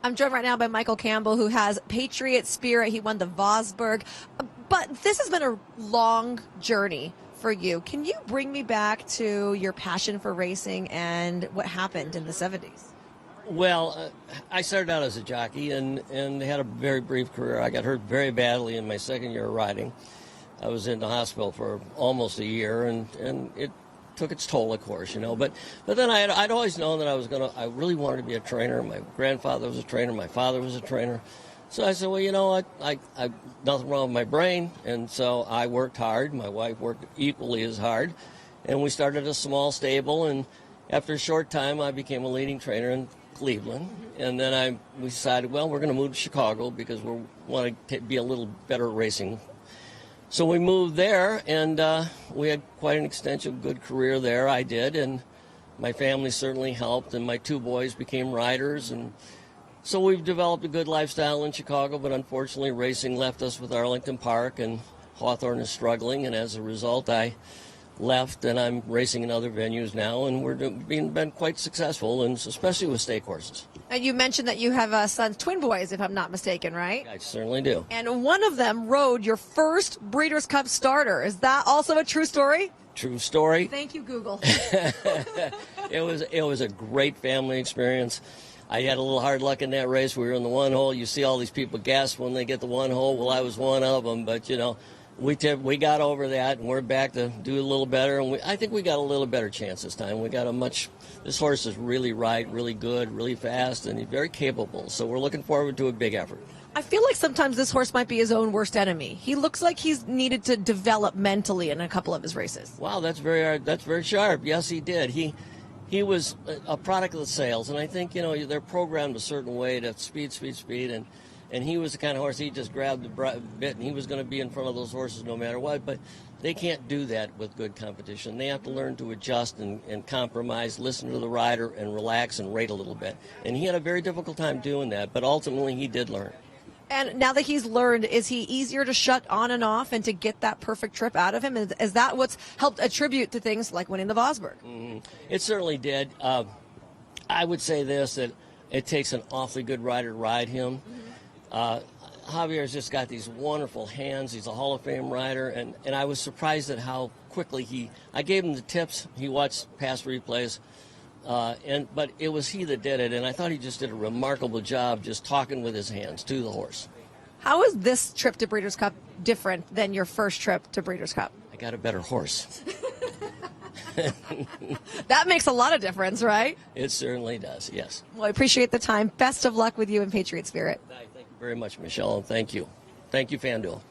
I'm joined right now by Michael Campbell, who has Patriot Spirit. He won the Vosburg. But this has been a long journey for you. Can you bring me back to your passion for racing and what happened in the 70s? Well, I started out as a jockey and had a very brief career. I got hurt very badly in my second year of riding. I was in the hospital for almost a year, and it took its toll, of course, you know. But then I'd always known that I really wanted to be a trainer. My grandfather was a trainer. My father was a trainer. So I said, well, you know, I nothing wrong with my brain. And so I worked hard. My wife worked equally as hard. And we started a small stable. And after a short time, I became a leading trainer in Cleveland. And then we decided, well, we're going to move to Chicago because we want to be a little better at racing. So we moved there, and we had quite an extensive, good career there. I did, and my family certainly helped, and my two boys became riders. And so we've developed a good lifestyle in Chicago, but unfortunately racing left us with Arlington Park, and Hawthorne is struggling, and as a result I left, and I'm racing in other venues now, and we're been quite successful, and especially with stake horses. And you mentioned that you have sons, twin boys, if I'm not mistaken, right? I certainly do. And one of them rode your first Breeders' Cup starter. Is that also a true story? True story. Thank you, Google. It was a great family experience. I had a little hard luck in that race. We were in the one hole. You see all these people gasp when they get the one hole. Well, I was one of them, but you know, we got over that, and we're back to do a little better. And I think we got a little better chance this time. We got this horse is really really good, really fast, and he's very capable. So we're looking forward to a big effort. I feel like sometimes this horse might be his own worst enemy. He looks like he's needed to develop mentally in a couple of his races. Wow, that's very sharp. Yes, he did. He was a product of the sales, and I think, you know, they're programmed a certain way to speed, and he was the kind of horse, he just grabbed the bit, and he was going to be in front of those horses no matter what, but they can't do that with good competition. They have to learn to adjust and compromise, listen to the rider, and relax and rate a little bit. And he had a very difficult time doing that, but ultimately he did learn. And now that he's learned, is he easier to shut on and off and to get that perfect trip out of him? Is that what's helped attribute to things like winning the Vosburg? It certainly did. I would say this, that it takes an awfully good rider to ride him. Javier's just got these wonderful hands. He's a Hall of Fame rider, and I was surprised at how quickly I gave him the tips. He watched past replays. But it was he that did it, and I thought he just did a remarkable job just talking with his hands to the horse. How is this trip to Breeders' Cup different than your first trip to Breeders' Cup? I got a better horse. That makes a lot of difference, right? It certainly does, yes. Well, I appreciate the time. Best of luck with you in Patriot Spirit. Thank you very much, Michelle, and thank you. Thank you, FanDuel.